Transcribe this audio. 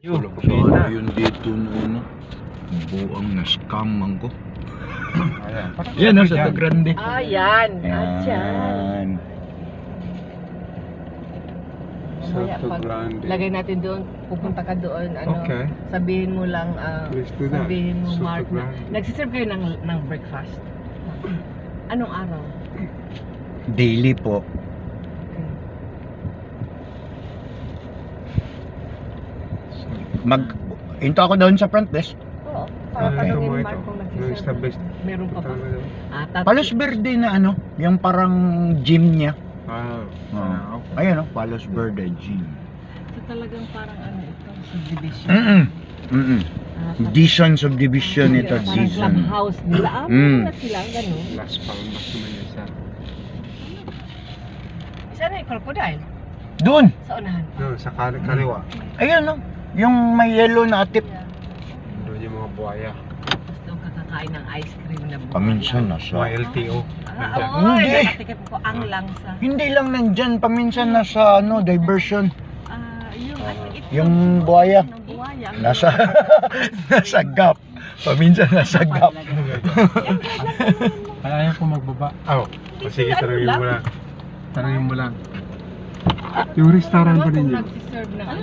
So, ayun dito noon, buang na-scam man ko. Yan, sa Grande. Ah, yan. Yan. Mamaya Salto pag Grande. lagay natin doon, pupunta ka doon, Okay. sabihin mo lang, Let's do that. sabihin mo, Salto Mark, na, Grande. nagsiserve kayo ng breakfast. Anong araw? Daily po. Hinto ako doon sa front desk. Oo. Para Okay. tanongin Ito mo ni Mark ito. kung No nagsiserve. established. Meron pa ba? Tama daw. Palos Verde na ano, yung parang gym niya. Ah, okay. Ayun oh, Palos Verde gym. Ito talagang parang ito, subdivision. Dizon subdivision ito, Parang Dizon. clubhouse nila. Na sila, gano'n. Las Palmas naman yan sa... Isa na yung crocodile. Doon. Sa unahan. No, sa kaliwa. Ayun oh, yung may yellow na atip. Doon yung mga buhaya. Tapos doon kakakain ng ice cream na buhay. Paminsan na Mga sa. LTO. Nandyan. Oo, Hindi. nakatikim ko ang langsa. Hindi lang nandyan, paminsan na sa ano, diversion. Yung Yung buhaya. ng buhaya. Nasa nasa gap. Paminsan nasa gap. Ayaw ko magbaba. Oh, sige, tanongin mo lang. Tanongin mo lang. Yung restaurant ba ninyo? Nagsiserve ng ano?